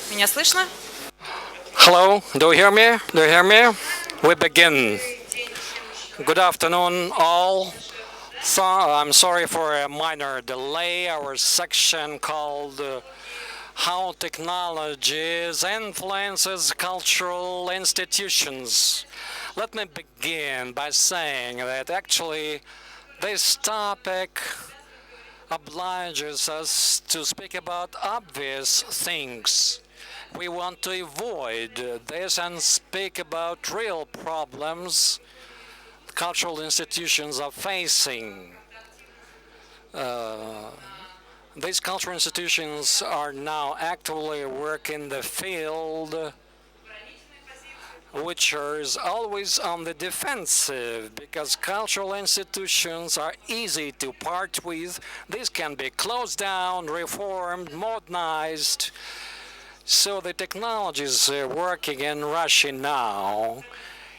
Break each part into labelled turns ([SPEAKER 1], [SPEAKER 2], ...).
[SPEAKER 1] Меня слышно?
[SPEAKER 2] Hello, do you hear me? Do you hear me? We begin. Good afternoon, all. So, I'm sorry for a minor delay. Our section called How Technologies Influences Cultural Institutions. Let me begin by saying that actually this topic obliges us to speak about obvious things. We want to avoid this and speak about real problems cultural institutions are facing. These cultural institutions are now actively working the field, which is always on the defensive because cultural institutions are easy to part with. These can be closed down, reformed, modernized. So the technologies working in Russia now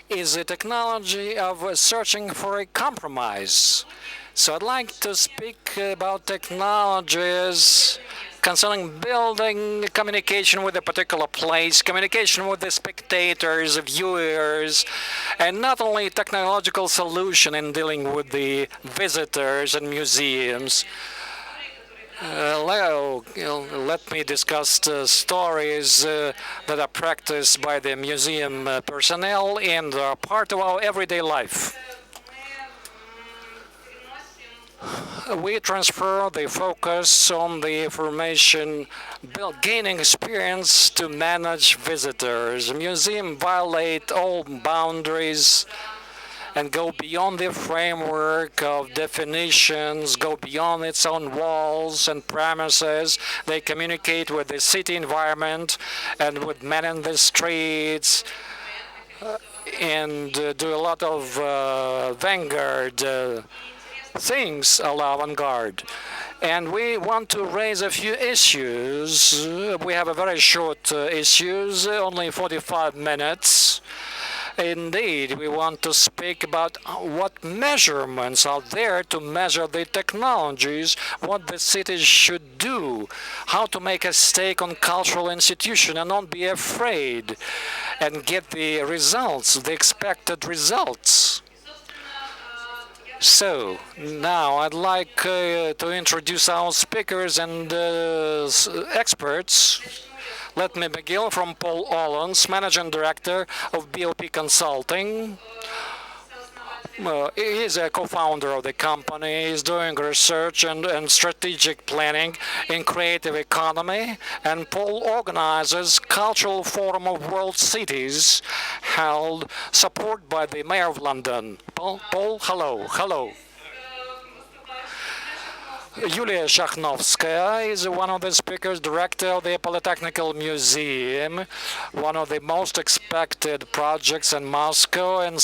[SPEAKER 2] is a technology of searching for a compromise. So I'd like to speak about technologies concerning building communication with a particular place, communication with the spectators, viewers, and not only technological solution in dealing with the visitors and museums. Let me discuss stories that are practiced by the museum personnel and are part of our everyday life. We transfer the focus on the information, gaining experience to manage visitors. Museums violate all boundaries and go beyond the framework of definitions, go beyond its own walls and premises. They communicate with the city environment and with men in the streets and do a lot of vanguard things a la avant-garde. And we want to raise a few issues. We have a very short issues, only 45 minutes. Indeed, we want to speak about what measurements are there to measure the technologies, what the cities should do, how to make a stake on cultural institution and not be afraid and get the results, the expected results. So, now I'd like to introduce our speakers and experts. Let me begin from Paul Ollens, Managing Director of BOP Consulting. He is a co-founder of the company. He's doing research and strategic planning in creative economy. And Paul organizes Cultural Forum of World Cities, held supported by the Mayor of London. Paul, hello, hello. Yulia Shakhnovskaya is one of the speakers, director of the Polytechnical Museum, one of the most expected projects in Moscow, and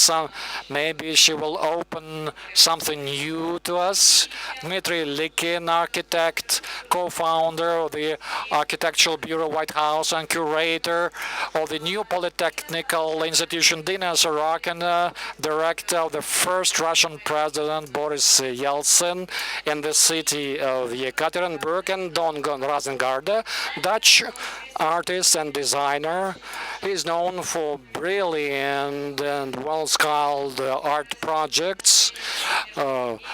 [SPEAKER 2] maybe she will open something new to us. Dmitry Likin, architect, co-founder of the Architectural Bureau White House and curator of the new Polytechnical Institution. Dina Sorokina, director of the first Russian president, Boris Yeltsin, in the city of Yekaterinburg, and Don Rosengarde, Dutch artist and designer. He's known for brilliant and well-skilled art projects,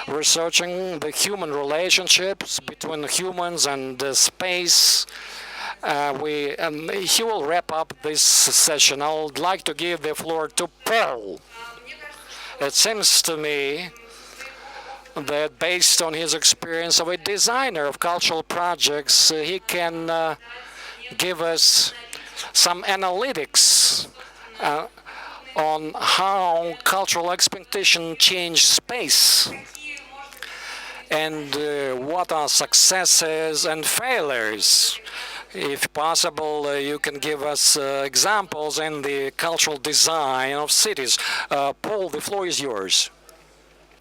[SPEAKER 2] researching the human relationships between humans and space. He will wrap up this session. I would like to give the floor to Paul. It seems to me that based on his experience of a designer of cultural projects, he can give us some analytics on how cultural expectation change space and what are successes and failures. If possible, you can give us examples in the cultural design of cities. Paul, the floor is yours.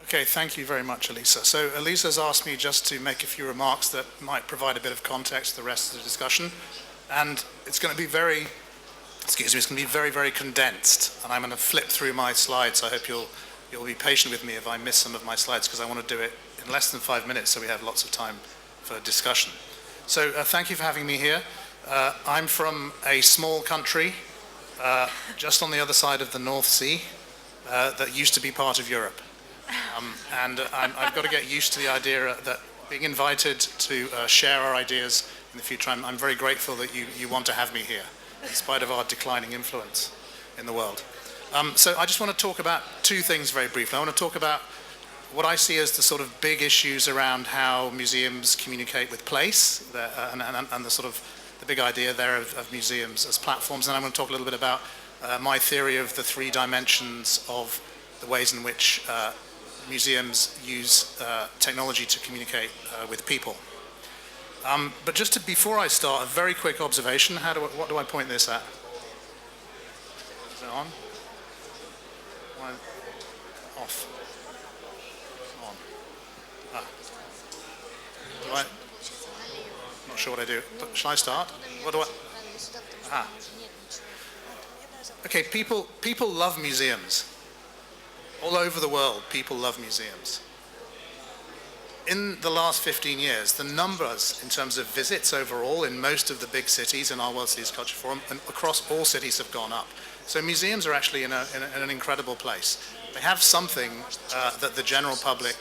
[SPEAKER 3] Okay, thank you very much, Elisa. So Elisa's asked me just to make a few remarks that might provide a bit of context to the rest of the discussion. And it's going to be very, very condensed. And I'm going to flip through my slides. I hope you'll be patient with me if I miss some of my slides, because I want to do it in less than 5 minutes so we have lots of time for discussion. So thank you for having me here. I'm from a small country just on the other side of the North Sea that used to be part of Europe. And I've got to get used to the idea that being invited to share our ideas in the future, I'm very grateful that you want to have me here, in spite of our declining influence in the world. So I just want to talk about two things very briefly. I want to talk about what I see as the sort of big issues around how museums communicate with place, and the sort of the big idea there of museums as platforms. And I'm going to talk a little bit about my theory of the three dimensions of the ways in which museums use technology to communicate with people. But just before I start, a very quick observation. What do I point this at? Is it on? Off. On. Ah. Not sure what I do. But shall I start? What do I? Ah. Okay, people love museums. All over the world, people love museums. In the last 15 years, the numbers in terms of visits overall in most of the big cities in our World Cities Culture Forum and across all cities have gone up. So museums are actually in an incredible place. They have something that the general public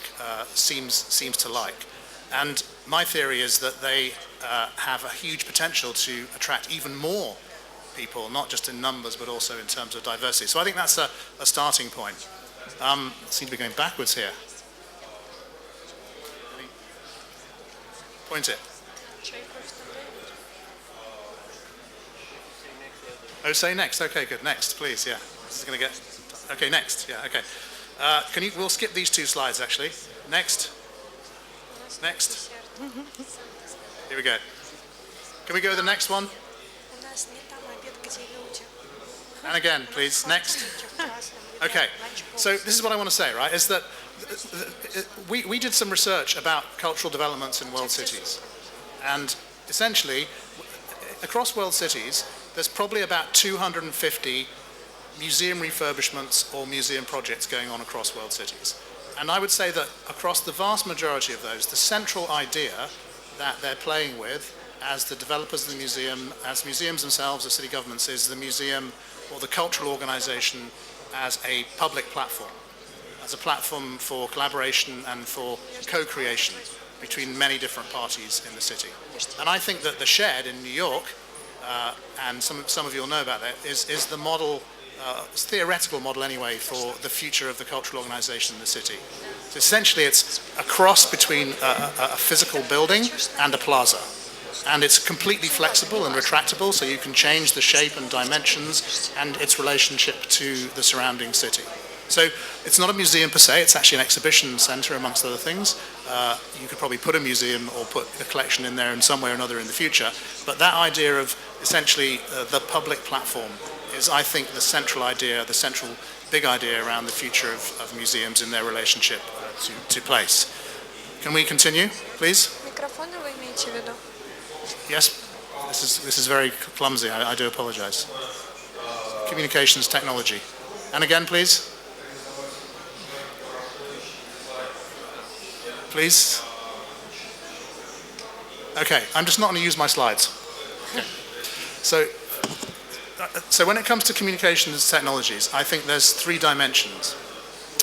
[SPEAKER 3] seems to like. And my theory is that they have a huge potential to attract even more people, not just in numbers, but also in terms of diversity. So I think that's a starting point. Seem to be going backwards here. Point it. Oh, say next. Okay, good. Next, please. Yeah. This is going to get. Okay, next. Yeah. Okay. We'll skip these two slides actually. Next. Next. Here we go. Can we go to the next one? And again, please. Next. Okay. So this is what I want to say, right? Is that we did some research about cultural developments in world cities, and essentially, across world cities, there's probably about 250 museum refurbishments or museum projects going on across world cities. And I would say that across the vast majority of those, the central idea that they're playing with as the developers of the museum, as museums themselves, as city governments, is the museum or the cultural organization as a public platform, as a platform for collaboration and for co-creation between many different parties in the city. And I think that the Shed in New York, and some of you will know about that, is the model, theoretical model anyway, for the future of the cultural organization in the city. So essentially it's a cross between a physical building and a plaza. And it's completely flexible and retractable, so you can change the shape and dimensions and its relationship to the surrounding city. So it's not a museum per se, it's actually an exhibition center amongst other things. You could probably put a museum or put a collection in there in some way or another in the future. But that idea of essentially the public platform is, I think, the central idea, the central big idea around the future of museums in their relationship to place. Can we continue, please? Yes, this is very clumsy. I do apologize. Communications technology. And again, please. Please. Okay, I'm just not going to use my slides. Okay. So when it comes to communications technologies, I think there's three dimensions.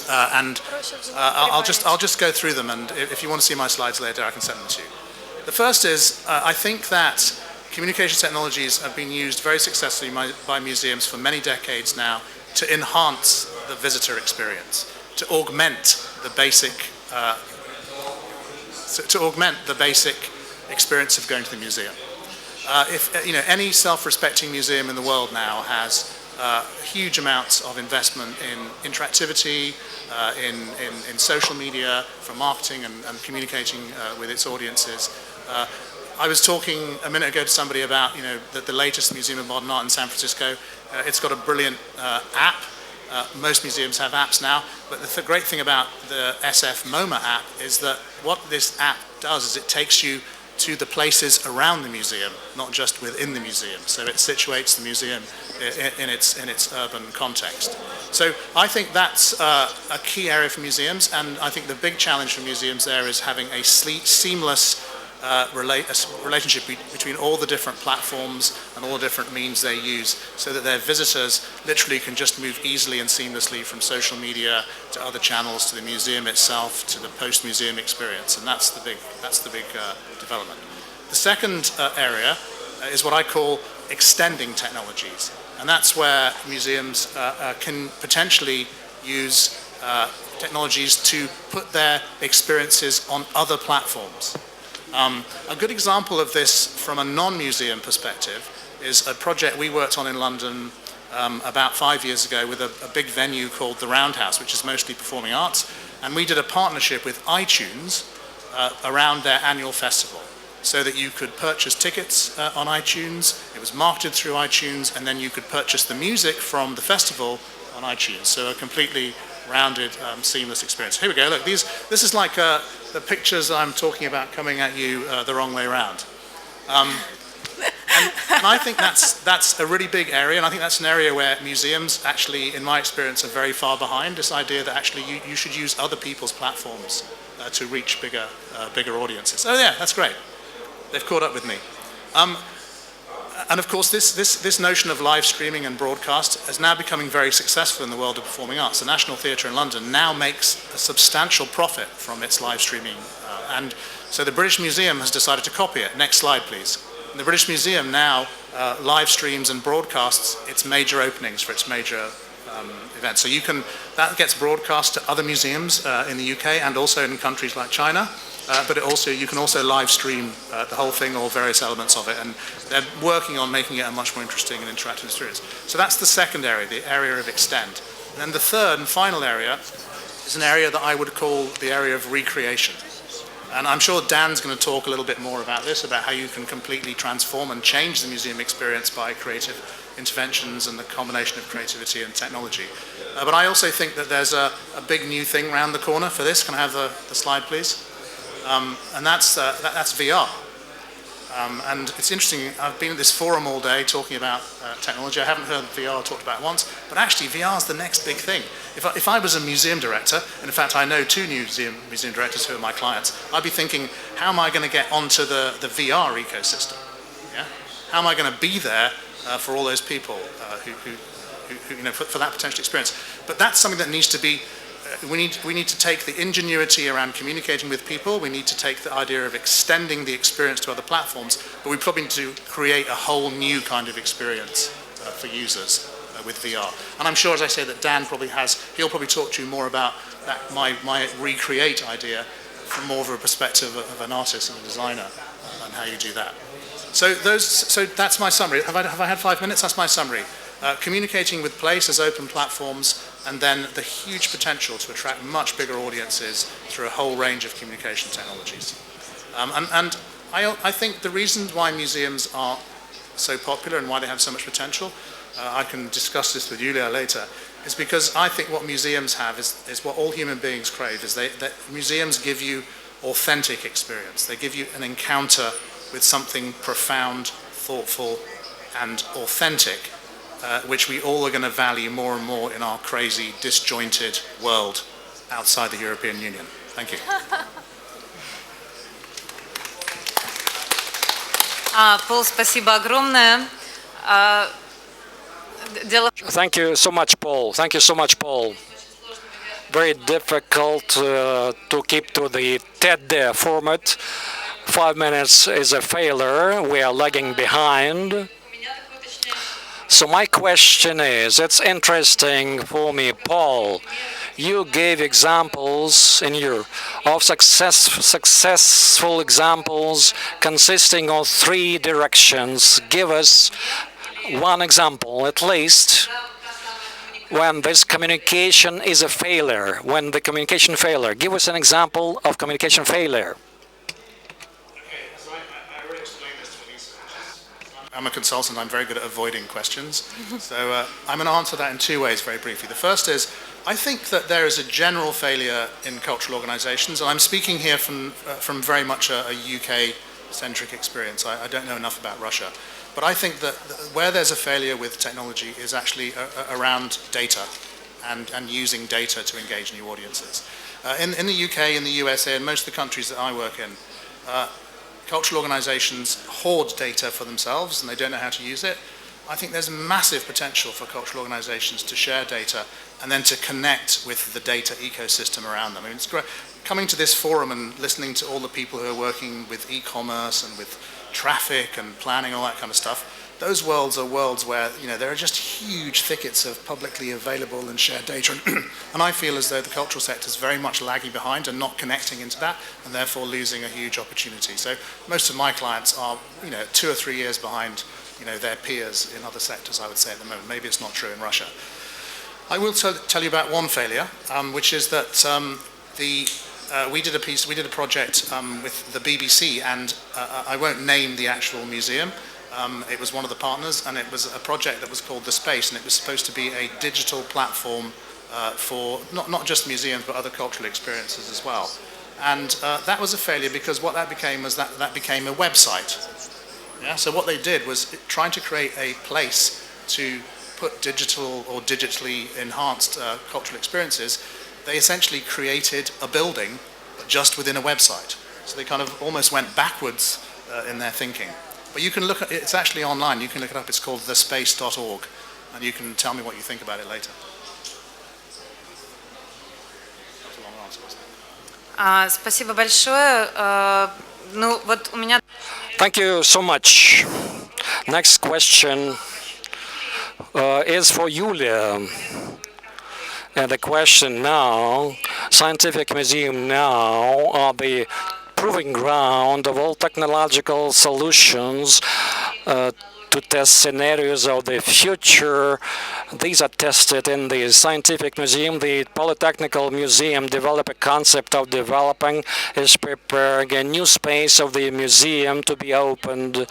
[SPEAKER 3] I'll just go through them, and if you want to see my slides later, I can send them to you. The first is, I think that communication technologies have been used very successfully by museums for many decades now to enhance the visitor experience, to augment the basic experience of going to the museum. Any self-respecting museum in the world now has huge amounts of investment in interactivity, in social media, for marketing and communicating with its audiences. I was talking a minute ago to somebody about the latest Museum of Modern Art in San Francisco. It's got a brilliant app. Most museums have apps now, but the great thing about the SF MoMA app is that what this app does is it takes you to the places around the museum, not just within the museum. So it situates the museum in its urban context. So I think that's a key area for museums, and I think the big challenge for museums there is having a seamless relationship between all the different platforms and all the different means they use, so that their visitors literally can just move easily and seamlessly from social media to other channels to the museum itself to the post-museum experience. And that's the big development. The second area is what I call extending technologies, and that's where museums can potentially use technologies to put their experiences on other platforms. A good example of this from a non-museum perspective is a project we worked on in London about 5 years ago with a big venue called the Roundhouse, which is mostly performing arts, and we did a partnership with iTunes around their annual festival, so that you could purchase tickets on iTunes, it was marketed through iTunes, and then you could purchase the music from the festival on iTunes, so a completely rounded, seamless experience. Here we go, look, this is like the pictures I'm talking about coming at you the wrong way around. And I think that's a really big area, and I think that's an area where museums actually, in my experience, are very far behind, this idea that actually you should use other people's platforms to reach bigger audiences. Oh yeah, that's great. They've caught up with me. And of course, this notion of live streaming and broadcast is now becoming very successful in the world of performing arts. The National Theatre in London now makes a substantial profit from its live streaming. And so the British Museum has decided to copy it. Next slide, please. And the British Museum now live streams and broadcasts its major openings for its major events. So that gets broadcast to other museums in the UK and also in countries like China. But you can also live stream the whole thing or various elements of it, and they're working on making it a much more interesting and interactive experience. So that's the second area, the area of extend. And then the third and final area is an area that I would call the area of recreation. And I'm sure Dan's going to talk a little bit more about this, about how you can completely transform and change the museum experience by creative interventions and the combination of creativity and technology. But I also think that there's a big new thing around the corner for this. Can I have the slide, please? And that's VR. And it's interesting, I've been at this forum all day talking about technology. I haven't heard VR talked about once, but actually VR is the next big thing. If I was a museum director, and in fact I know two museum directors who are my clients, I'd be thinking, how am I going to get onto the VR ecosystem? Yeah? How am I going to be there for all those people who for that potential experience? But that's something that needs to be we need to take the ingenuity around communicating with people, we need to take the idea of extending the experience to other platforms, but we probably need to create a whole new kind of experience for users with VR. And I'm sure, as I say, that Dan he'll probably talk to you more about my recreate idea from more of a perspective of an artist and a designer and how you do that. So that's my summary. Have I had 5 minutes? That's my summary. Communicating with place as open platforms, and then the huge potential to attract much bigger audiences through a whole range of communication technologies. And I think the reasons why museums are so popular and why they have so much potential, I can discuss this with Julia later, is because I think what museums have is what all human beings crave, is that museums give you authentic experience. They give you an encounter with something profound, thoughtful, and authentic, which we all are going to value more and more in our crazy, disjointed world outside the European Union. Thank you.
[SPEAKER 1] Пол, спасибо огромное.
[SPEAKER 2] Thank you so much, Paul. Thank you so much, Paul. Very difficult to keep to the TED format. 5 minutes is a failure. We are lagging behind. So my question is, it's interesting for me, Paul, you gave examples of successful examples consisting of 3 directions. Give us one example, at least, when this communication is a failure, when the communication failure. Give us an example of communication failure.
[SPEAKER 3] I'm a consultant, I'm very good at avoiding questions. So I'm going to answer that in 2 ways very briefly. The first is, I think that there is a general failure in cultural organizations, and I'm speaking here from very much a UK-centric experience. I don't know enough about Russia. But I think that where there's a failure with technology is actually around data and using data to engage new audiences. In the UK, in the USA, and most of the countries that I work in, cultural organizations hoard data for themselves and they don't know how to use it. I think there's massive potential for cultural organizations to share data and then to connect with the data ecosystem around them. I mean, it's great. Coming to this forum and listening to all the people who are working with e-commerce and with traffic and planning, all that kind of stuff, those worlds are worlds where, there are just huge thickets of publicly available and shared data. And I feel as though the cultural sector is very much lagging behind and not connecting into that, and therefore losing a huge opportunity. So most of my clients are, 2 or 3 years behind, their peers in other sectors, I would say, at the moment. Maybe it's not true in Russia. I will tell you about one failure, which is that we did a project with the BBC, and I won't name the actual museum. It was one of the partners, and it was a project that was called The Space, and it was supposed to be a digital platform for not just museums, but other cultural experiences as well. And that was a failure because what that became was that became a website. Yeah? So what they did was trying to create a place to put digital or digitally enhanced cultural experiences. They essentially created a building, but just within a website. So they kind of almost went backwards in their thinking. But you can look at it, it's actually online, you can look it up, it's called thespace.org, and you can tell me what you think about it later. That was a long answer, wasn't it?
[SPEAKER 1] Спасибо большое. Ну, вот у меня...
[SPEAKER 2] Thank you so much. Next question is for Yulia. And the question now, scientific museum now are the proving ground of all technological solutions to test scenarios of the future. These are tested in the Scientific Museum. The Polytechnical Museum developed a concept of developing, is preparing a new space of the museum to be opened.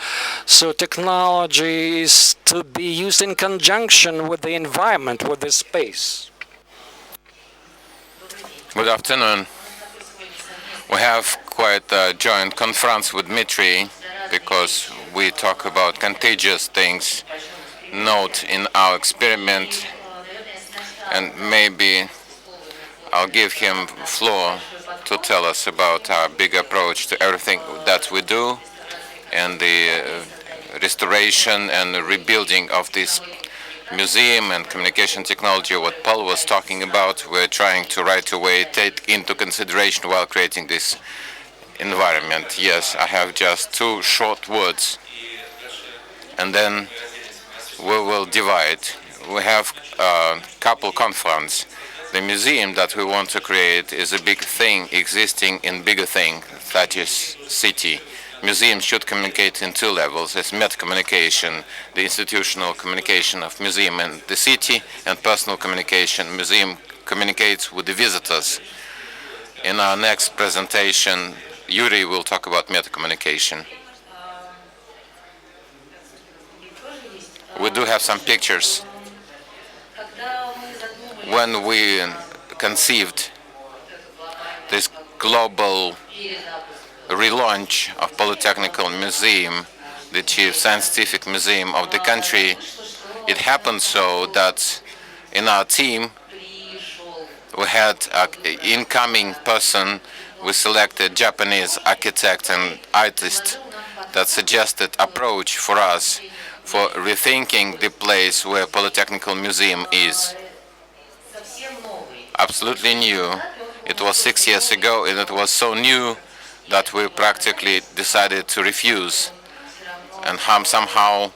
[SPEAKER 2] So technology is to be used in conjunction with the environment, with the space.
[SPEAKER 4] Good afternoon. We have quite a joint conference with Dmitry because we talk about contagious things, note in our experiment, and maybe I'll give him floor to tell us about our big approach to everything that we do and the restoration and the rebuilding of this museum and communication technology. What Paul was talking about, we're trying to right away take into consideration while creating this environment. Yes, I have just 2 short words, and then we will divide. We have a couple conference. The museum that we want to create is a big thing existing in bigger thing, that is city. Museums should communicate in 2 levels. It's meta-communication, the institutional communication of museum and the city, and personal communication. Museum communicates with the visitors. In our next presentation, Yuri will talk about meta-communication. We do have some pictures. When we conceived this global relaunch of Polytechnical Museum, the chief scientific museum of the country, it happened so that in our team we had an incoming person. We selected Japanese architect and artist that suggested approach for us for rethinking the place where Polytechnical Museum is. Absolutely new. It was 6 years ago, and it was so new that we practically decided to refuse. And somehow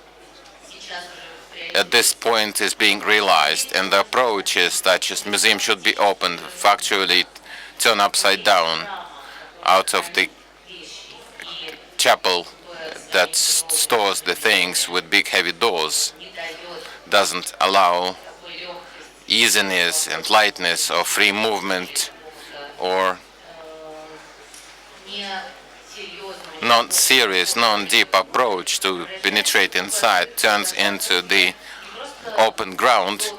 [SPEAKER 4] at this point is being realized, and the approach is that just museum should be opened, factually turned upside down out of the chapel that stores the things with big heavy doors, doesn't allow easiness and lightness or free movement, or non-serious, non-deep approach to penetrate inside, turns into the open ground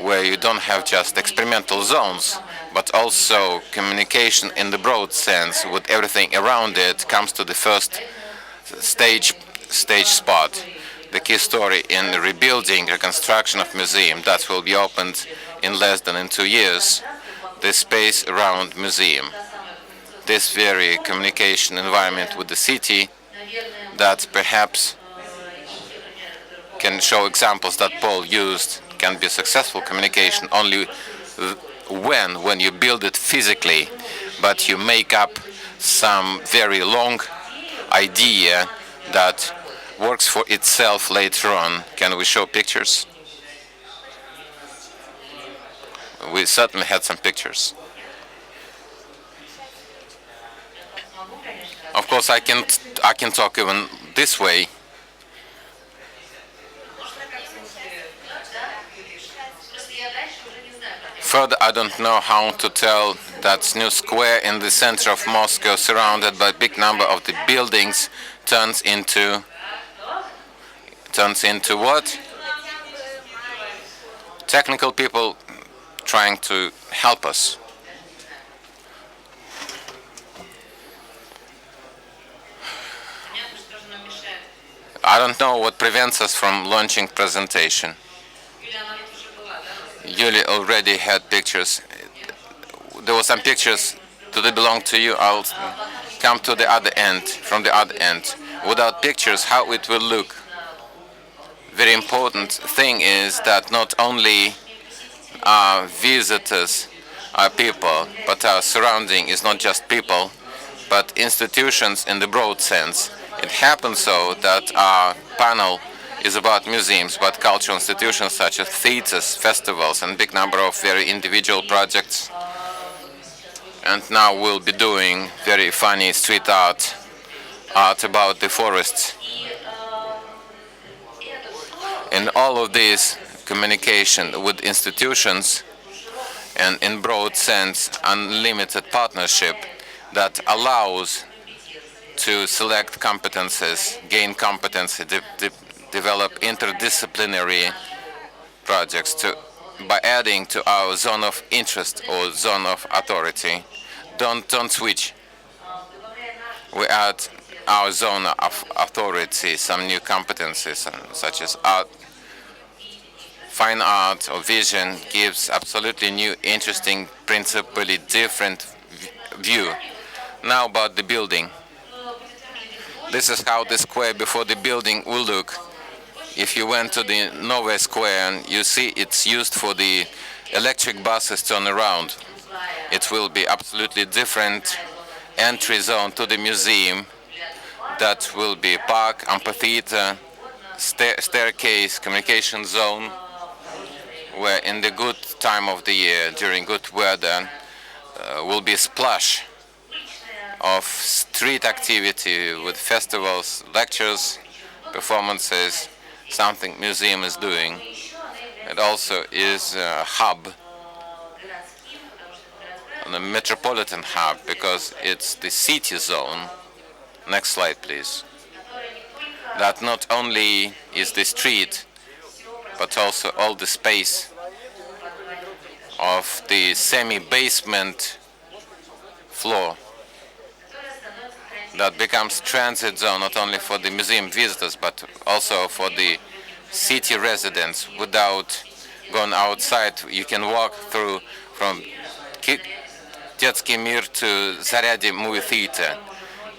[SPEAKER 4] where you don't have just experimental zones, but also communication in the broad sense with everything around it comes to the first stage spot. The key story in the rebuilding, reconstruction of museum that will be opened in less than 2 years, the space around museum. this very communication environment with the city that perhaps can show examples that Paul used can be successful communication only when you build it physically, but you make up some very long idea that works for itself later on. Can we show pictures? We certainly had some pictures. Of course, I can talk even this way. Further, I don't know how to tell that new square in the center of Moscow, surrounded by a big number of the buildings, turns into what? Technical people trying to help us. I don't know what prevents us from launching presentation. Yulia already had pictures. There were some pictures. Do they belong to you? I'll come to the other end, from the other end. Without pictures, how it will look? Very important thing is that not only our visitors are people, but our surrounding is not just people, but institutions in the broad sense. It happens so that our panel is about museums, but cultural institutions such as theaters, festivals, and big number of very individual projects. And now we'll be doing very funny street art about the forests. And all of this communication with institutions and in broad sense unlimited partnership that allows to select competences, gain competency, develop interdisciplinary projects by adding to our zone of interest or zone of authority. Don't switch. We add our zone of authority some new competencies such as art, fine art or vision gives absolutely new, interesting, principally different view. Now about the building. This is how the square before the building will look. If you went to the Nova Square and you see it's used for the electric buses turn around, it will be absolutely different entry zone to the museum. That will be park, amphitheater, staircase, communication zone, where in the good time of the year, during good weather, will be a splash of street activity with festivals, lectures, performances, something museum is doing. It also is a hub, a metropolitan hub, because it's the city zone. Next slide, please. That not only is the street, but also all the space of the semi-basement floor that becomes transit zone not only for the museum visitors but also for the city residents. Without going outside, you can walk through from Детский мир to Zaryadye movie theater.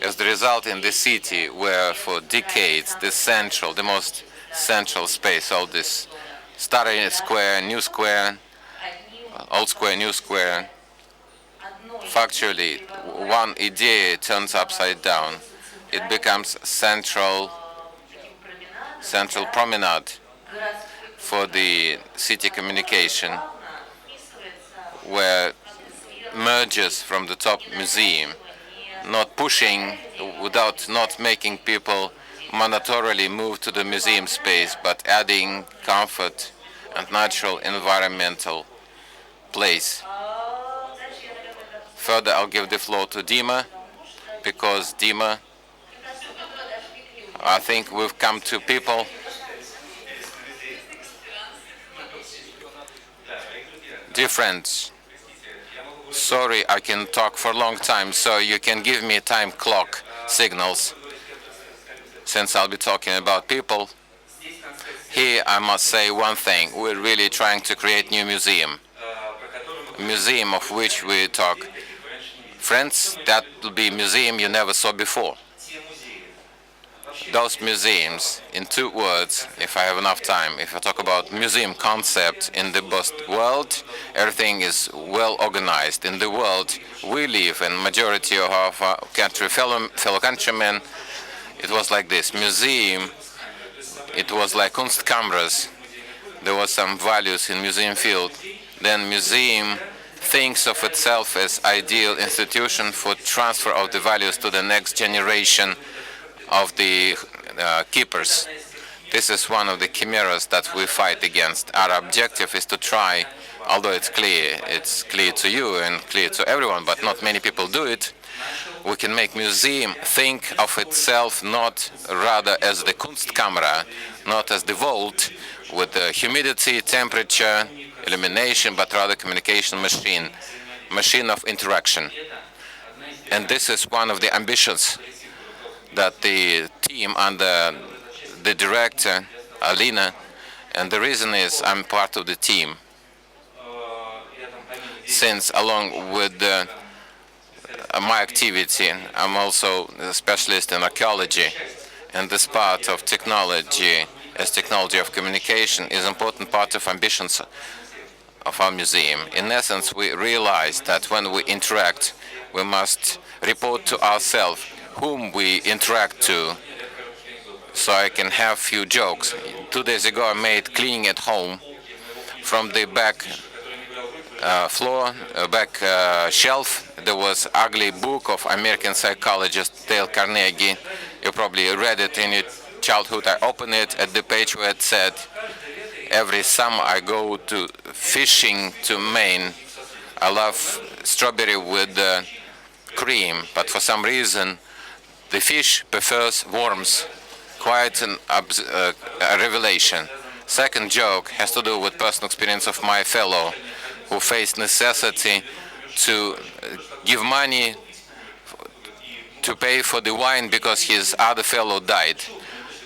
[SPEAKER 4] As the result, in the city where for decades the most central space, all this Starry Square, New Square, Old Square, New Square, factually one idea turns upside down. It becomes central promenade for the city communication, where merges from the top museum, not pushing, without not making people mandatorily move to the museum space, but adding comfort and natural environmental place. Further, I'll give the floor to Dima, because Dima, I think we've come to people different. Sorry, I can talk for a long time, so you can give me time clock signals, since I'll be talking about people. Here I must say one thing: we're really trying to create new museum of which we talk Friends, that will be a museum you never saw before. Those museums, in 2 words, if I have enough time, if I talk about museum concept in the world, everything is well organized. In the world we live, and majority of our country fellow countrymen, it was like this. Museum, it was like Kunstkameras. There was some values in museum field. Then museum thinks of itself as ideal institution for transfer of the values to the next generation of the keepers. This is one of the chimeras that we fight against. Our objective is to try, although it's clear to you and clear to everyone, but not many people do it. We can make museum think of itself not rather as the Kunstkamera, not as the vault with the humidity, temperature, illumination, but rather communication machine of interaction. And this is one of the ambitions that the team under the director, Alina, and the reason is I'm part of the team, since along with my activity, I'm also a specialist in archaeology, and this part of technology, as technology of communication, is an important part of ambitions of our museum. In essence, we realize that when we interact, we must report to ourselves whom we interact to. So I can have few jokes. 2 days ago I made cleaning at home. From the back shelf, there was ugly book of American psychologist Dale Carnegie. You probably read it in your childhood. I opened it at the page where it said, every summer I go to fishing to Maine. I love strawberry with cream, but for some reason the fish prefers worms. Quite a revelation. Second joke has to do with personal experience of my fellow who faced necessity to give money to pay for the wine because his other fellow died.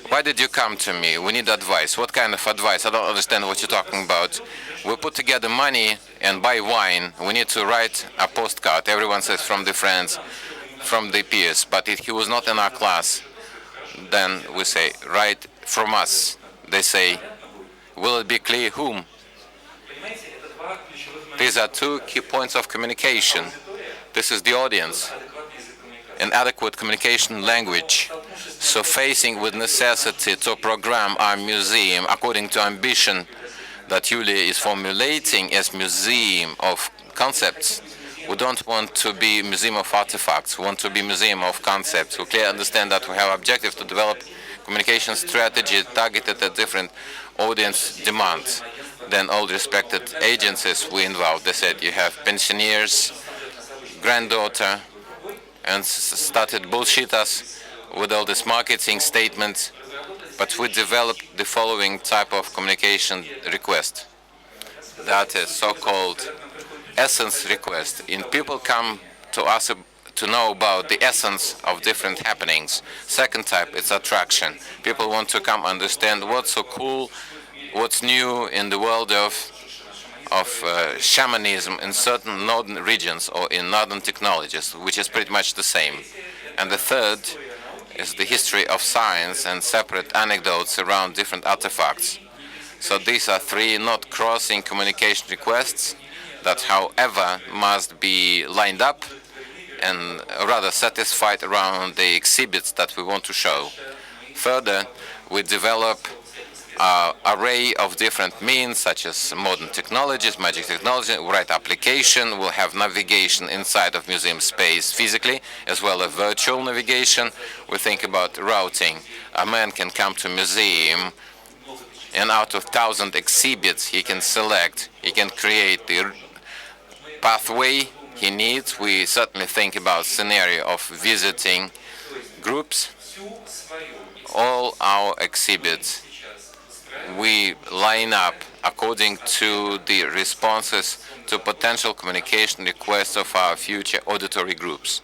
[SPEAKER 4] Why did you come to me? We need advice. What kind of advice? I don't understand what you're talking about. We put together money and buy wine. We need to write a postcard. Everyone says from the friends, from the peers, but if he was not in our class, then we say, write from us. They say, will it be clear whom? These are 2 key points of communication. This is the audience. An adequate communication language. So facing with necessity to program our museum according to ambition that Yulia is formulating as museum of concepts. We don't want to be museum of artifacts. We want to be museum of concepts. We clearly understand that we have objective to develop communication strategy targeted at different audience demands. Then all the respected agencies we involved, they said you have pensioners, granddaughter, and started bullshit us with all these marketing statements. But we developed the following type of communication request. That is so-called essence request. And people come to us to know about the essence of different happenings. Second type is attraction. People want to come understand what's so cool, what's new in the world of shamanism in certain northern regions or in northern technologies, which is pretty much the same. And the third is the history of science and separate anecdotes around different artifacts. So these are 3 not crossing communication requests that, however, must be lined up and rather satisfied around the exhibits that we want to show. Further, we develop an array of different means, such as modern technologies, magic technology, right application. We'll have navigation inside of museum space physically, as well as virtual navigation. We think about routing. A man can come to museum, and out of 1,000 exhibits, he can select, he can create the pathway he needs. We certainly think about scenario of visiting groups. All our exhibits, we line up according to the responses to potential communication requests of our future auditory groups.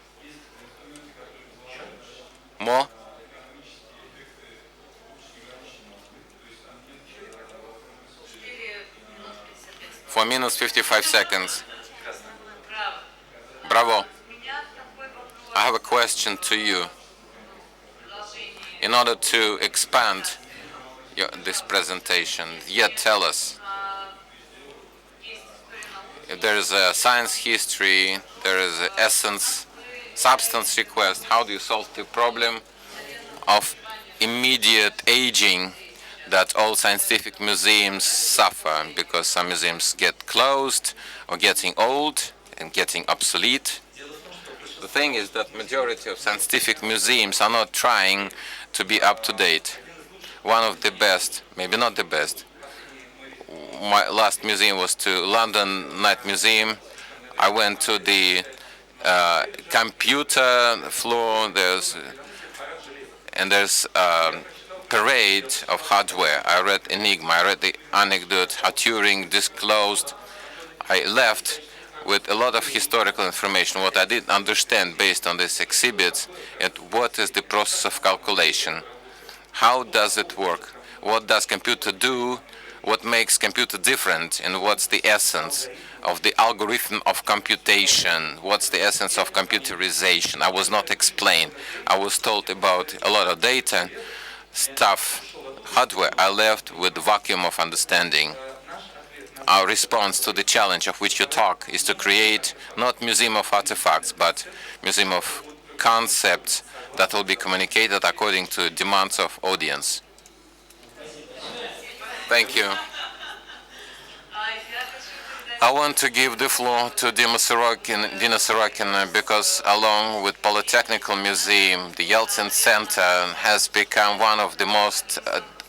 [SPEAKER 4] More? 4 minutes, 55 seconds. Bravo. have a question to you. In order to expand this presentation, yet tell us, if there is a science history, there is an essence, substance request, how do you solve the problem of immediate aging that all scientific museums suffer, because some museums get closed or getting old and getting obsolete? The thing is that majority of scientific museums are not trying to be up to date. One of the best, maybe not the best, my last museum was to London Night Museum. I went to the computer floor. There's parade of hardware. I read Enigma. I read the anecdote how Turing disclosed. I left with a lot of historical information. What I didn't understand based on these exhibits, and what is the process of calculation? How does it work? What does computer do? What makes computer different? And what's the essence of the algorithm of computation? What's the essence of computerization? I was not explained. I was told about a lot of data, stuff, hardware. I left with the vacuum of understanding. Our response to the challenge of which you talk is to create not museum of artifacts, but museum of concepts that will be communicated according to demands of audience. Thank you. I want to give the floor to Dina Sorokin because along with Polytechnical Museum, the Yeltsin Center has become one of the most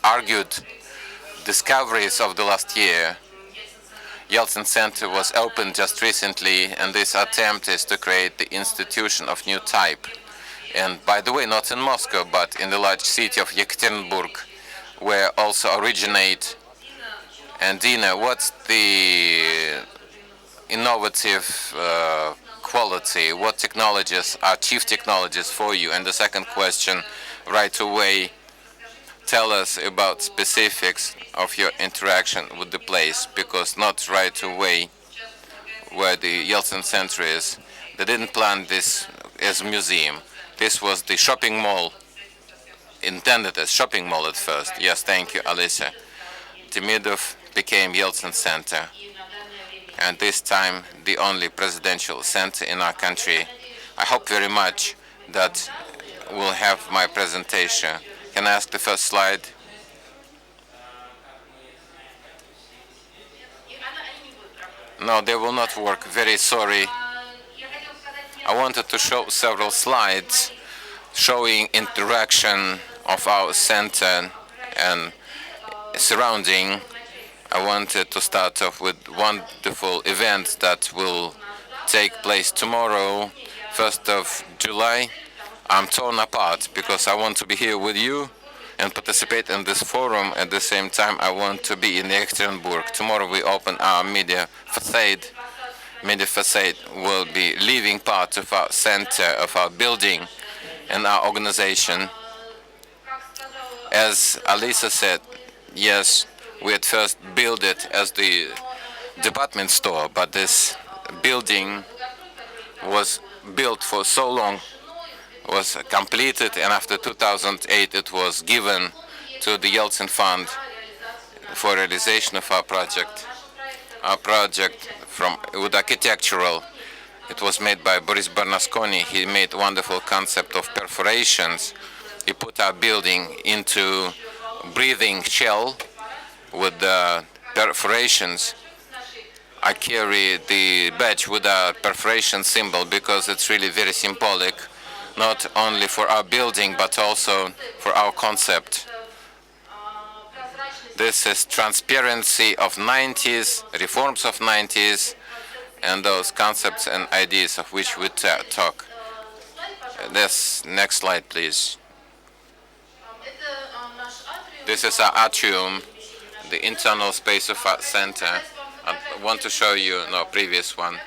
[SPEAKER 4] argued discoveries of the last year. Yeltsin Center was opened just recently, and this attempt is to create the institution of new type. And by the way, not in Moscow, but in the large city of Yekaterinburg, where also originate. And Dina, what's the innovative quality? What technologies are chief technologies for you? And the second question, right away, tell us about specifics of your interaction with the place, because not right away where the Yeltsin Center is, they didn't plan this as a museum. This was the shopping mall, intended as shopping mall at first. Yes, thank you, Alicia. Demidov became Yeltsin Center, and this time the only presidential center in our country. I hope very much that we'll have my presentation. Can I ask the first slide? No, they will not work. Very sorry. I wanted to show several slides showing interaction of our center and surrounding. I wanted to start off with wonderful event that will take place tomorrow, 1st of July. I'm torn apart because I want to be here with you and participate in this forum. At the same time, I want to be in Ekaterinburg. Tomorrow we open our media facade. Media facade will be living part of our center, of our building and our organization. As Alisa said, yes, we at first built it as the department store, but this building was built for so long, was completed, and after 2008 it was given to the Yeltsin Fund for realization of our project. Our project with architectural, it was made by Boris Bernasconi. He made a wonderful concept of perforations. He put our building into breathing shell with the perforations. I carry the badge with a perforation symbol because it's really very symbolic, not only for our building but also for our concept. This is transparency of 90s, reforms of 90s, and those concepts and ideas of which we talk. This next slide, please. This is our atrium, the internal space of our center. I want to show you, no, previous one.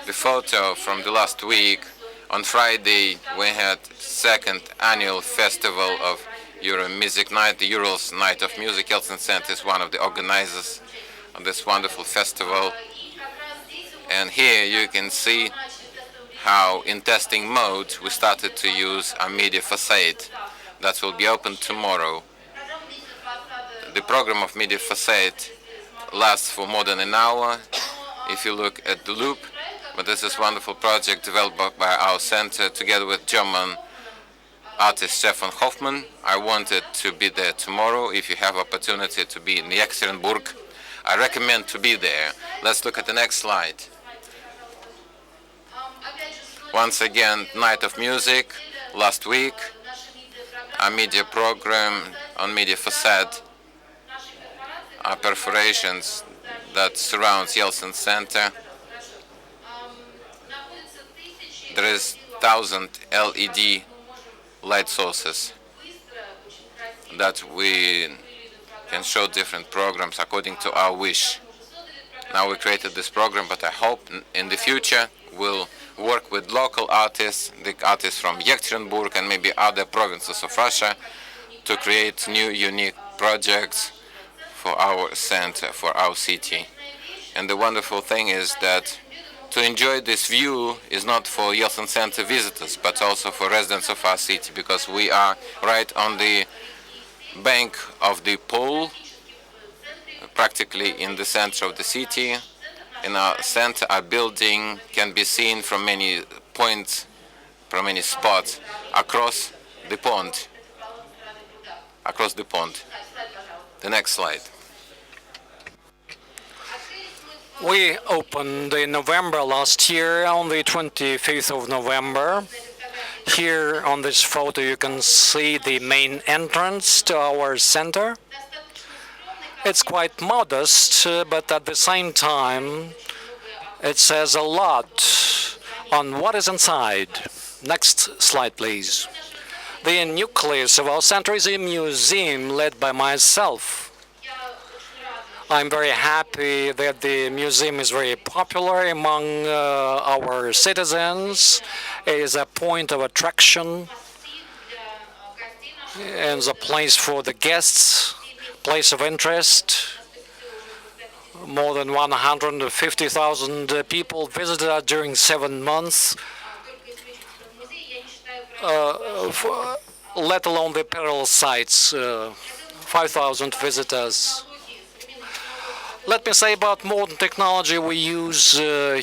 [SPEAKER 4] The photo from the last week. On Friday, we had second annual festival of Euro Music Night, the Urals Night of Music. Yeltsin Center is one of the organizers of this wonderful festival. And here you can see how in testing mode we started to use a media facade that will be open tomorrow. The program of media facade lasts for more than an hour if you look at the loop, but this is a wonderful project developed by our center together with German artist Stefan Hoffmann. I wanted to be there tomorrow. If you have opportunity to be in Yekaterinburg, I recommend to be there. Let's look at the next slide. Once again, Night of Music, last week, a media program on media facade, our perforations that surrounds Yeltsin Center. There is 1,000 LED light sources that we can show different programs according to our wish. Now we created this program, but I hope in the future we'll work with local artists, the artists from Yekaterinburg and maybe other provinces of Russia, to create new unique projects for our center, for our city. And the wonderful thing is that to enjoy this view is not for Yeltsin Center visitors, but also for residents of our city, because we are right on the bank of the pole, practically in the center of the city. In our center, our building can be seen from many points, from many spots across the pond. Across the pond. The next slide.
[SPEAKER 2] We opened in November last year, on the 25th of November. Here on this photo you can see the main entrance to our center. It's quite modest, but at the same time it says a lot on what is inside. Next slide, please. The nucleus of our center is a museum led by myself. I'm very happy that the museum is very popular among our citizens. It is a point of attraction and a place for the guests, place of interest. More than 150,000 people visited during 7 months, let alone the parallel sites, 5,000 visitors. Let me say about modern technology we use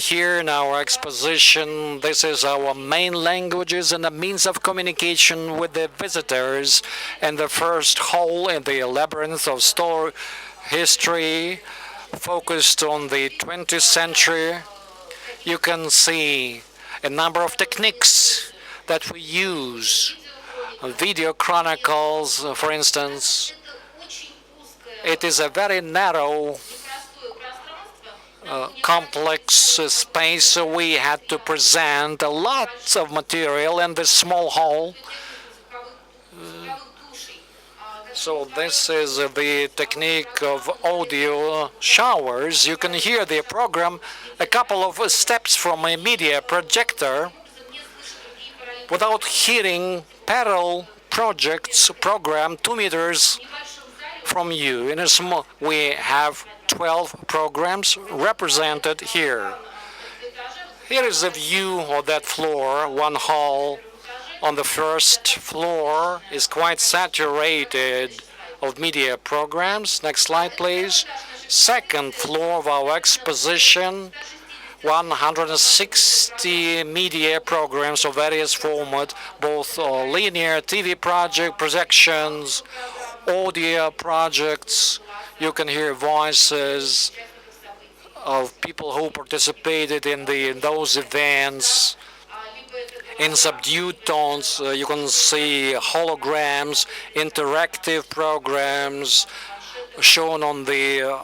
[SPEAKER 2] here in our exposition. This is our main languages and a means of communication with the visitors. And the first hole in the labyrinth of story history, focused on the 20th century, you can see a number of techniques that we use. Video chronicles, for instance. It is a very narrow complex space, so we had to present a lot of material in this small hall. So this is the technique of audio showers. You can hear the program a couple of steps from a media projector without hearing parallel program 2 meters from you. In a small, we have 12 programs represented here. Here is a view of that floor. One hall on the first floor is quite saturated of media programs. Next slide, please. Second floor of our exposition, 160 media programs of various formats, both linear TV projections, audio projects. You can hear voices of people who participated in those events. In subdued tones, you can see holograms, interactive programs shown on the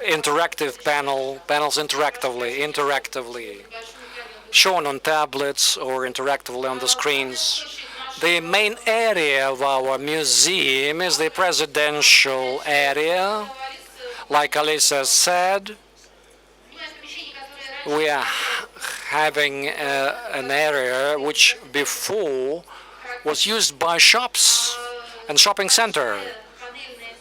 [SPEAKER 2] interactive panels interactively, shown on tablets or interactively on the screens. The main area of our museum is the presidential area. Like Alisa said, we are having an area which before was used by shops and shopping center.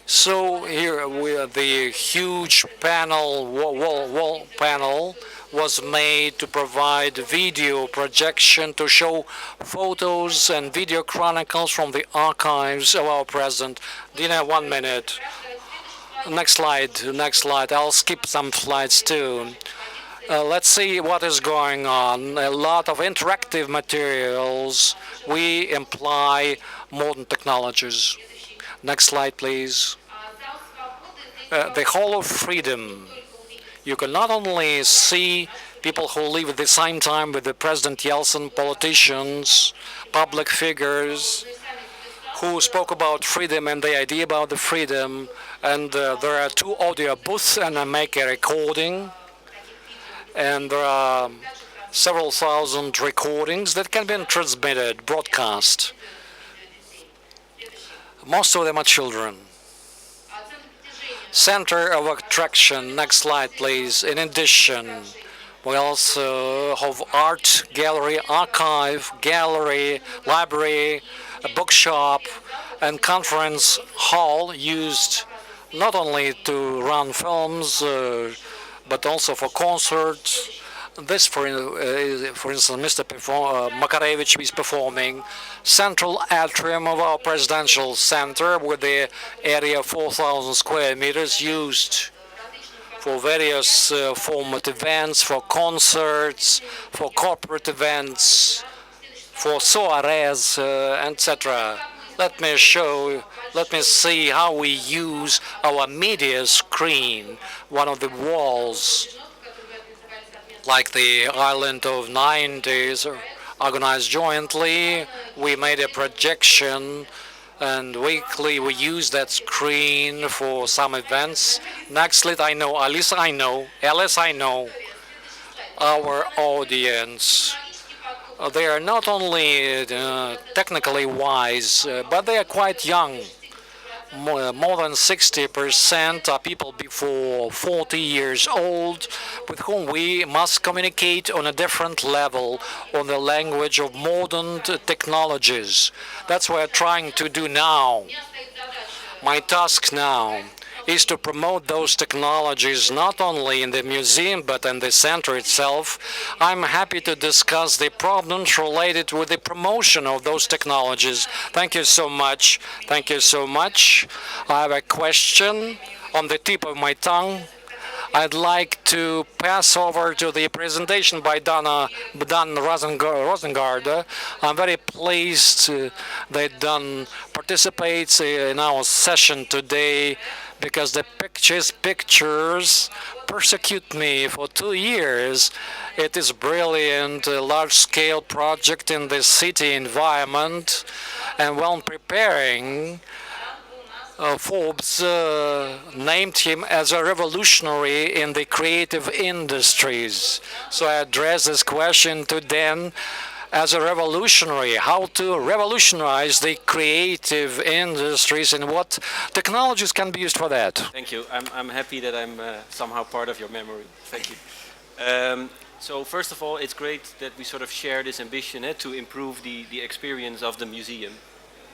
[SPEAKER 2] So here we have the huge panel, wall panel was made to provide video projection to show photos and video chronicles from the archives of our president. Dina, 1 minute. Next slide. I'll skip some slides too. Let's see what is going on. A lot of interactive materials. We imply modern technologies. Next slide, please. The Hall of Freedom. You can not only see people who live at the same time with the President Yeltsin, politicians, public figures, who spoke about freedom and the idea about the freedom. And there are 2 audio booths, and I make a recording. And there are several thousand recordings that can be transmitted, broadcast. Most of them are children. Center of attraction. Next slide, please. In addition, we also have art gallery, archive, gallery, library, a bookshop, and conference hall used not only to run films, but also for concerts. This, for instance, Mr. Makarevich is performing. Central atrium of our presidential center with the area of 4,000 square meters used for various format events, for concerts, for corporate events, for soirees, etc. Let me see how we use our media screen, one of the walls, like the Island of 90s, organized jointly. We made a projection, and weekly we use that screen for some events. Nextly, Alice, I know our audience. They are not only technically wise, but they are quite young. More than 60% are people before 40 years old, with whom we must communicate on a different level, on the language of modern technologies. That's what we're trying to do now. My task now is to promote those technologies not only in the museum but in the center itself. I'm happy to discuss the problems related with the promotion of those technologies. Thank you so much. Thank you so much. I have a question on the tip of my tongue. I'd like to pass over to the presentation by Dan Rosengard. I'm very pleased that Dan participates in our session today, because the pictures persecute me for 2 years. It is brilliant, a large-scale project in the city environment, and when preparing, Forbes named him as a revolutionary in the creative industries. So I address this question to Dan. As a revolutionary, how to revolutionize the creative industries and what technologies can be used for that.
[SPEAKER 5] Thank you. I'm happy that I'm somehow part of your memory. Thank you. So first of all, it's great that we sort of share this ambition to improve the experience of the museum.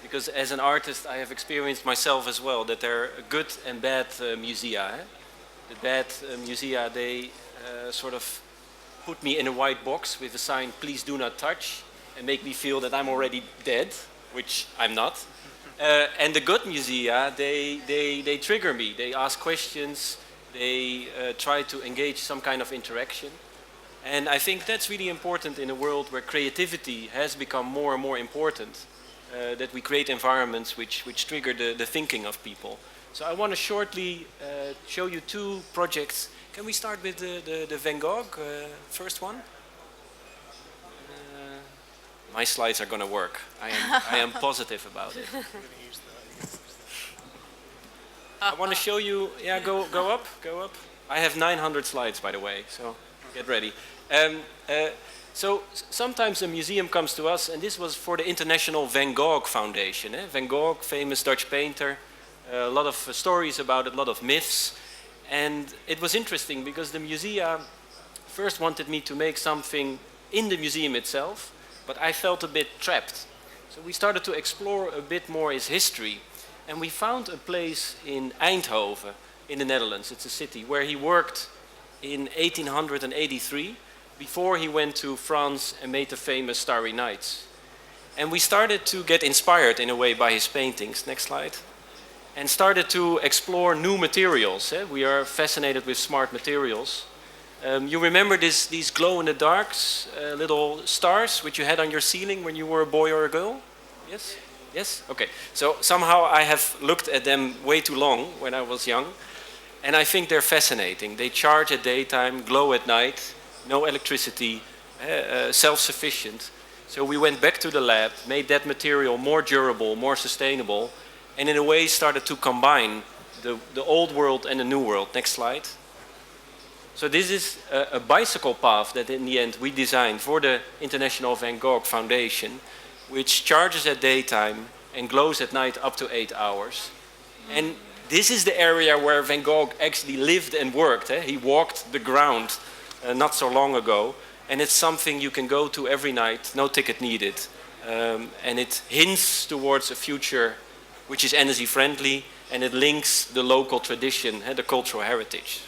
[SPEAKER 5] Because as an artist, I have experienced myself as well that there are good and bad musea. The bad musea, they sort of put me in a white box with a sign, please do not touch, and make me feel that I'm already dead, which I'm not. And the good musea, they trigger me. They ask questions, they try to engage some kind of interaction. And I think that's really important in a world where creativity has become more and more important, that we create environments which trigger the thinking of people. So I want to shortly show you 2 projects. Can we start with the Van Gogh, first one? My slides are going to work. I am positive about it. I want to show you, yeah, go up. I have 900 slides, by the way, so get ready. So sometimes a museum comes to us, and this was for the International Van Gogh Foundation. Van Gogh, famous Dutch painter, a lot of stories about it, a lot of myths. And it was interesting because the museum first wanted me to make something in the museum itself, but I felt a bit trapped. So we started to explore a bit more his history. And we found a place in Eindhoven, in the Netherlands. It's a city where he worked in 1883, before he went to France and made the famous Starry Nights. And we started to get inspired in a way by his paintings. Next slide. And started to explore new materials. We are fascinated with smart materials. You remember these glow-in-the-dark little stars which you had on your ceiling when you were a boy or a girl? Yes? Yes? Okay. So somehow I have looked at them way too long when I was young. And I think they're fascinating. They charge at daytime, glow at night, no electricity, self-sufficient. So we went back to the lab, made that material more durable, more sustainable, and in a way started to combine the old world and the new world. Next slide. So this is a bicycle path that in the end we designed for the International Van Gogh Foundation, which charges at daytime and glows at night up to 8 hours. And this is the area where Van Gogh actually lived and worked. He walked the ground not so long ago, and it's something you can go to every night, no ticket needed. And it hints towards a future which is energy friendly, and it links the local tradition, the cultural heritage.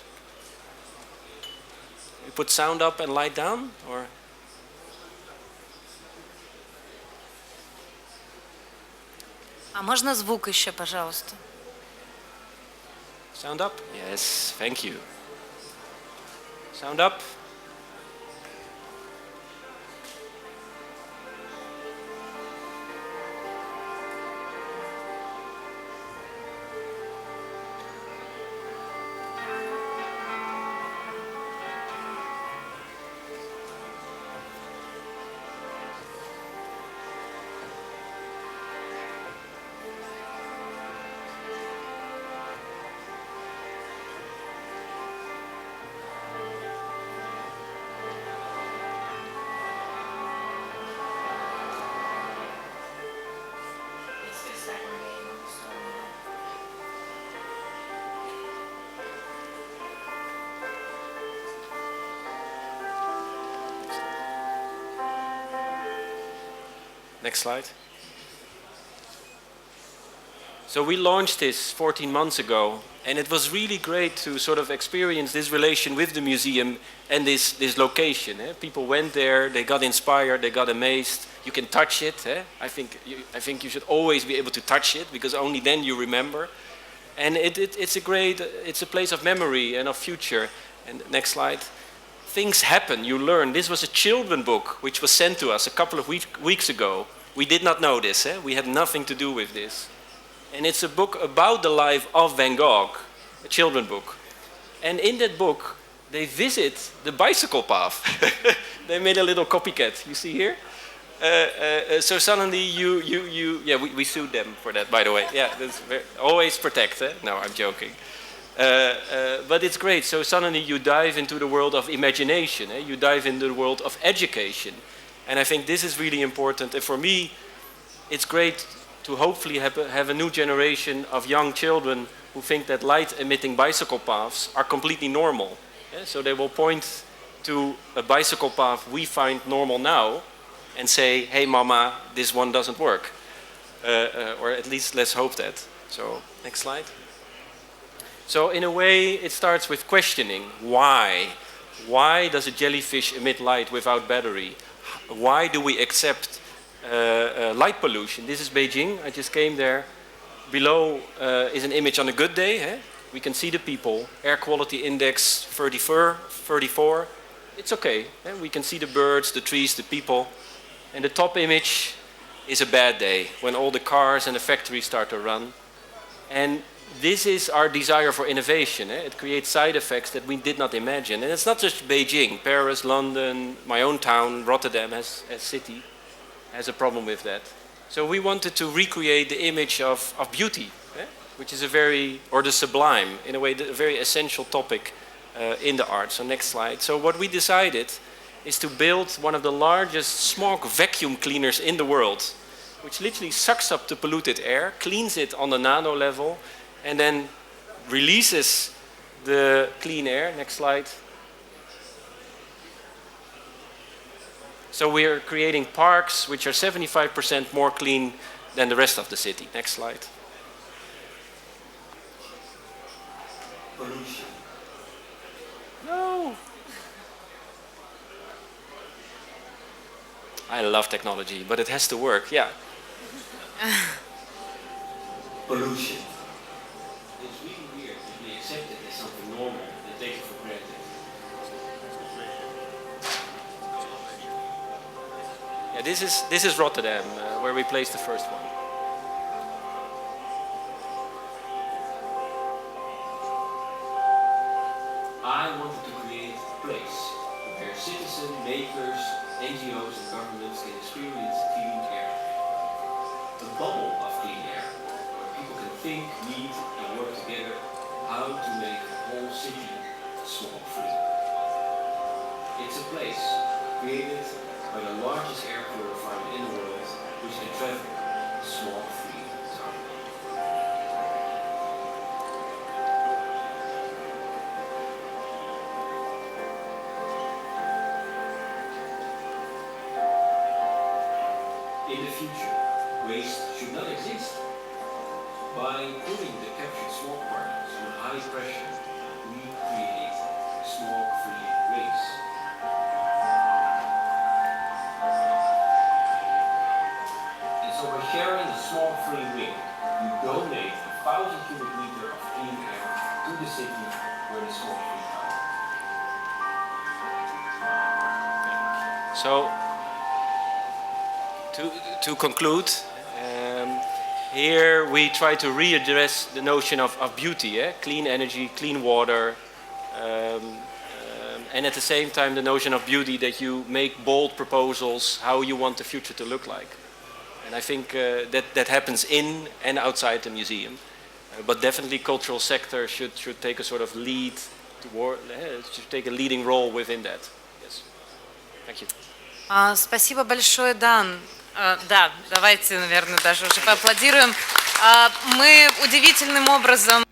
[SPEAKER 5] We put sound up and light down, or?
[SPEAKER 1] А можно звук еще, пожалуйста?
[SPEAKER 5] Sound up? Yes, thank you. Sound up? Next slide. So we launched this 14 months ago, and it was really great to sort of experience this relation with the museum and this location. People went there, they got inspired, they got amazed. You can touch it. I think you should always be able to touch it, because only then you remember. And it's a place of memory and of future. And next slide. Things happen, you learn. This was a children's book which was sent to us a couple of weeks ago. We did not know this, we had nothing to do with this. And it's a book about the life of Van Gogh, a children's book. And in that book, they visit the bicycle path. They made a little copycat, you see here? So suddenly we sued them for that, by the way. Yeah, that's always protect, No, I'm joking. But it's great. So suddenly you dive into the world of imagination. You dive into the world of education. And I think this is really important. And for me, it's great to hopefully have a new generation of young children who think that light-emitting bicycle paths are completely normal. So they will point to a bicycle path we find normal now and say, hey, mama, this one doesn't work. Or at least let's hope that. So next slide. So in a way, it starts with questioning. Why? Why does a jellyfish emit light without battery? Why do we accept light pollution? This is Beijing. I just came there. Below is an image on a good day. We can see the people. Air quality index 34. It's okay. We can see the birds, the trees, the people. And the top image is a bad day, when all the cars and the factories start to run. And this is our desire for innovation. It creates side effects that we did not imagine. And it's not just Beijing. Paris, London, my own town, Rotterdam as city, has a problem with that. So we wanted to recreate the image of beauty, which is the sublime, in a way, a very essential topic in the art. So next slide. So what we decided is to build one of the largest smog vacuum cleaners in the world, which literally sucks up the polluted air, cleans it on the nano level, and then releases the clean air. Next slide. So we are creating parks which are 75% more clean than the rest of the city. Next slide. Pollution. No. I love technology, but it has to work. Yeah. Pollution. It's really weird that we accept it as something normal and take it for granted. Yeah, this is Rotterdam, where we placed the first one. I wanted to create a place where citizens, makers, NGOs and governments can experience clean air. A bubble of clean air, where people can think, meet and work together how to make a whole city smoke-free. It's a place created by the largest air purifier in the world, which can travel smoke-free zone. In the future, waste should not exist. By putting the captured smoke particles on high pressure, we create smoke-free rings. And so by sharing the smoke-free ring, we donate 1,000 cubic meters of clean air to the city where the smoke-free comes. So, to conclude, here we try to readdress the notion of beauty, clean energy, clean water, and at the same time the notion of beauty, that you make bold proposals how you want the future to look like. And I think that happens in and outside the museum. But definitely cultural sector should take a sort of lead toward, should take a leading role within that. Yes. Thank you.
[SPEAKER 1] Спасибо большое, Дан. Да, давайте, наверное, даже уже поаплодируем. Мы удивительным образом...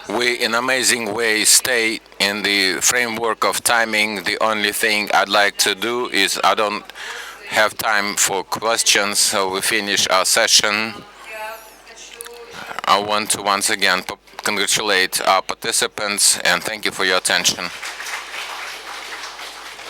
[SPEAKER 4] We, in amazing way, stay in the framework of timing. The only thing I'd like to do is I don't have time for questions, so we finish our session. I want to once again congratulate our participants and thank you for your attention.